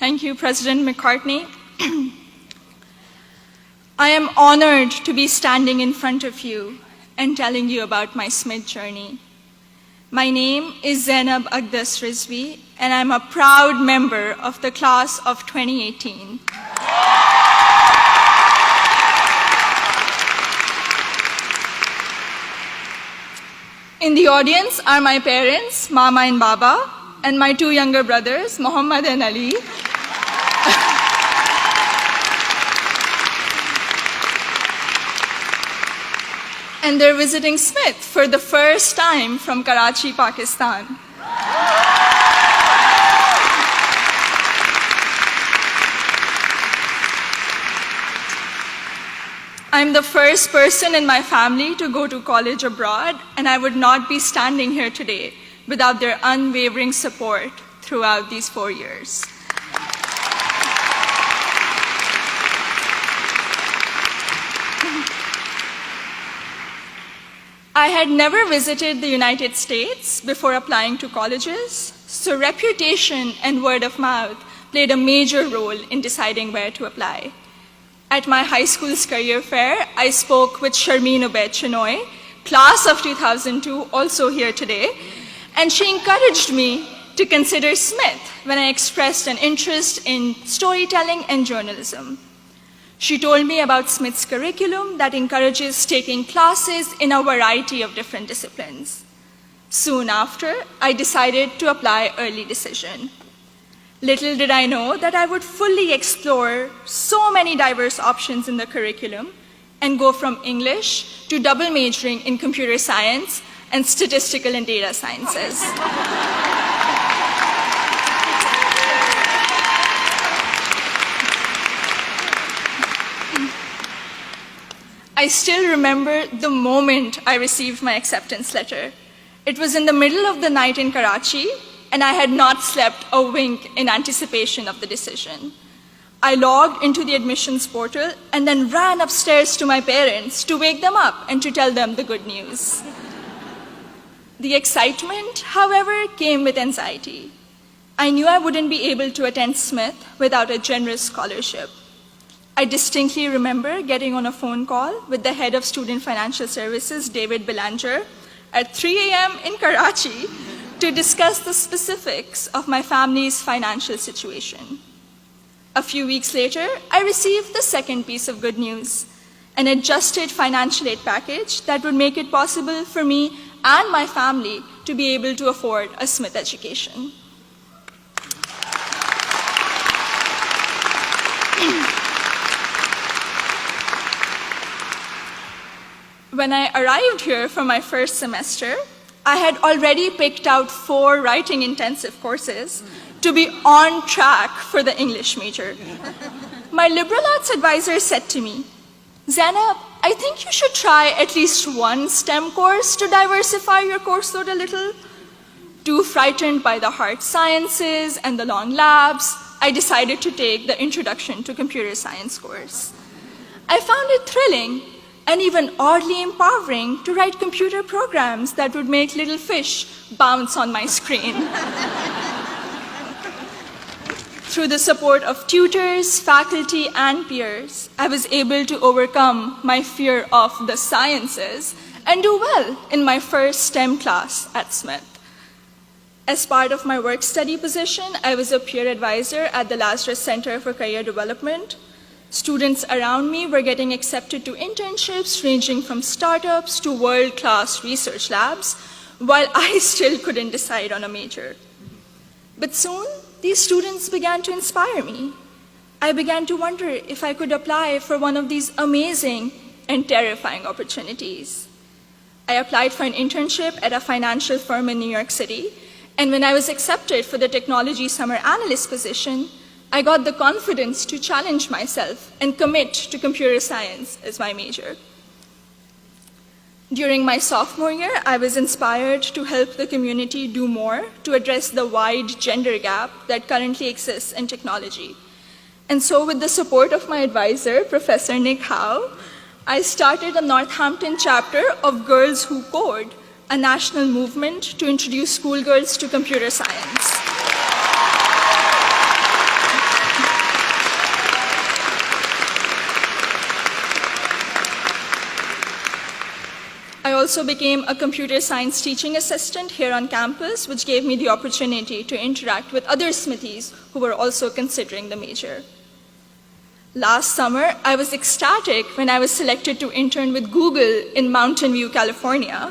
Thank you, President McCartney. I am honored to be standing in front of you and telling you about my Smith journey. My name is Zainab Aqdas Rizvi, and I'm a proud member of the class of 2018. In the audience are my parents, Mama and Baba, and my two younger brothers, Muhammad and Ali. And they're visiting Smith for the first time from Karachi, Pakistan. I'm the first person in my family to go to college abroad, and I would not be standing here today without their unwavering support throughout these 4 years. I had never visited the United States before applying to colleges, so reputation and word of mouth played a major role in deciding where to apply. At my high school's career fair, I spoke with Sharmeen Ubaid Chinoy, class of 2002, also here today, and she encouraged me to consider Smith when I expressed an interest in storytelling and journalism. She told me about Smith's curriculum that encourages taking classes in a variety of different disciplines. Soon after, I decided to apply early decision. Little did I know that I would fully explore so many diverse options in the curriculum and go from English to double majoring in computer science and statistical and data sciences. I still remember the moment I received my acceptance letter. It was in the middle of the night in Karachi, and I had not slept a wink in anticipation of the decision. I logged into the admissions portal and then ran upstairs to my parents to wake them up and to tell them the good news. The excitement, however, came with anxiety. I knew I wouldn't be able to attend Smith without a generous scholarship. I distinctly remember getting on a phone call with the head of Student Financial Services, David Belanger, at 3 a.m. in Karachi to discuss the specifics of my family's financial situation. A few weeks later, I received the second piece of good news, an adjusted financial aid package that would make it possible for me and my family to be able to afford a Smith education. When I arrived here for my first semester, I had already picked out 4 writing intensive courses to be on track for the English major. My liberal arts advisor said to me, "Zainab, I think you should try at least one STEM course to diversify your course load a little." Too frightened by the hard sciences and the long labs, I decided to take the Introduction to Computer Science course. I found it thrilling and even oddly empowering to write computer programs that would make little fish bounce on my screen. Through the support of tutors, faculty, and peers, I was able to overcome my fear of the sciences and do well in my first STEM class at Smith. As part of my work-study position, I was a peer advisor at the Lazarus Center for Career Development. Students around me were getting accepted to internships ranging from startups to world-class research labs, while I still couldn't decide on a major. But soon, these students began to inspire me. I began to wonder if I could apply for one of these amazing and terrifying opportunities. I applied for an internship at a financial firm in New York City, and when I was accepted for the technology summer analyst position, I got the confidence to challenge myself and commit to computer science as my major. During my sophomore year, I was inspired to help the community do more to address the wide gender gap that currently exists in technology. And so with the support of my advisor, Professor Nick Howe, I started a Northampton chapter of Girls Who Code, a national movement to introduce schoolgirls to computer science. also became a computer science teaching assistant here on campus, which gave me the opportunity to interact with other Smithies who were also considering the major. Last summer, I was ecstatic when I was selected to intern with Google in Mountain View, California.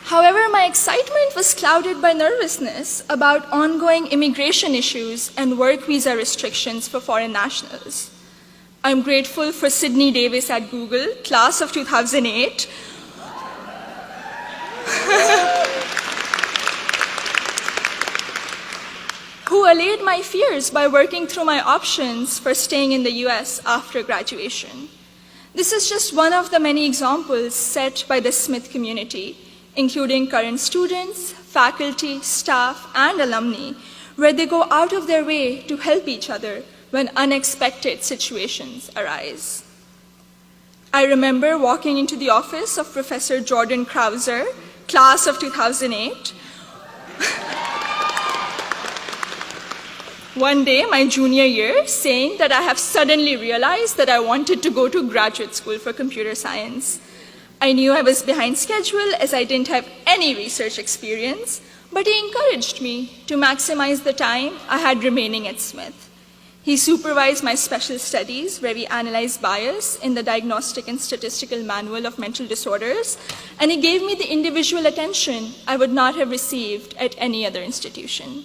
However, my excitement was clouded by nervousness about ongoing immigration issues and work visa restrictions for foreign nationals. I'm grateful for Sydney Davis at Google, class of 2008, who allayed my fears by working through my options for staying in the US after graduation. This is just one of the many examples set by the Smith community, including current students, faculty, staff, and alumni, where they go out of their way to help each other when unexpected situations arise. I remember walking into the office of Professor Jordan Krauser, class of 2008, one day, my junior year, saying that I have suddenly realized that I wanted to go to graduate school for computer science. I knew I was behind schedule as I didn't have any research experience, but he encouraged me to maximize the time I had remaining at Smith. He supervised my special studies, where we analyzed bias in the Diagnostic and Statistical Manual of Mental Disorders, and he gave me the individual attention I would not have received at any other institution.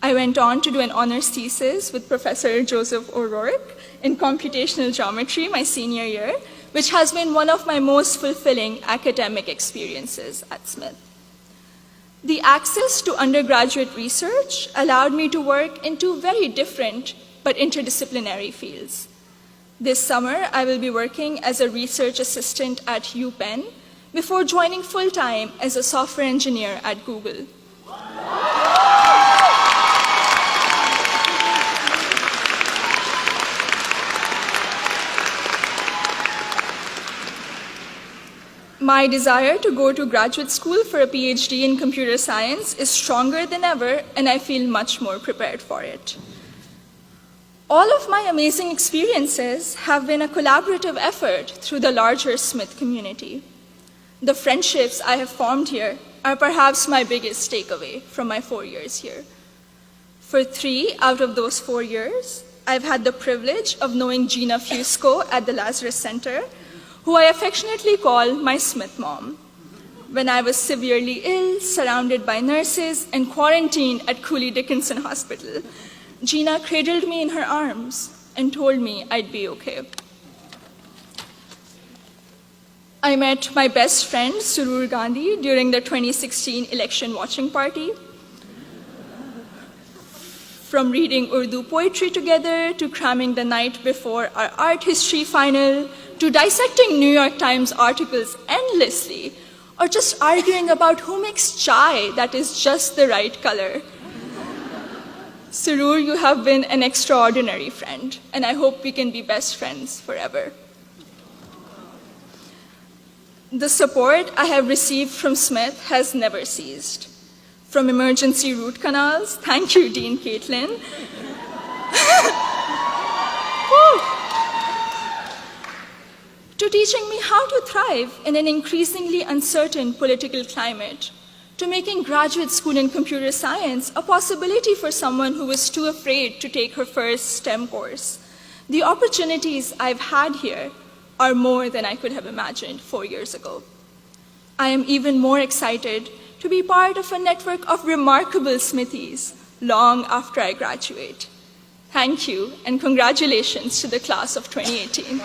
I went on to do an honors thesis with Professor Joseph O'Rourke in computational geometry my senior year, which has been one of my most fulfilling academic experiences at Smith. The access to undergraduate research allowed me to work in two very different but interdisciplinary fields. This summer, I will be working as a research assistant at UPenn before joining full-time as a software engineer at Google. My desire to go to graduate school for a PhD in computer science is stronger than ever, and I feel much more prepared for it. All of my amazing experiences have been a collaborative effort through the larger Smith community. The friendships I have formed here are perhaps my biggest takeaway from my 4 years here. For 3 out of those 4 years, I've had the privilege of knowing Gina Fusco at the Lazarus Center, who I affectionately call my Smith mom. When I was severely ill, surrounded by nurses, and quarantined at Cooley Dickinson Hospital, Gina cradled me in her arms and told me I'd be okay. I met my best friend, Surur Gandhi, during the 2016 election watching party. From reading Urdu poetry together, to cramming the night before our art history final, to dissecting New York Times articles endlessly, or just arguing about who makes chai that is just the right color. Surur, you have been an extraordinary friend, and I hope we can be best friends forever. The support I have received from Smith has never ceased. From emergency root canals, thank you, Dean Caitlin, to teaching me how to thrive in an increasingly uncertain political climate, to making graduate school in computer science a possibility for someone who was too afraid to take her first STEM course. The opportunities I've had here are more than I could have imagined 4 years ago. I am even more excited to be part of a network of remarkable Smithies long after I graduate. Thank you, and congratulations to the class of 2018.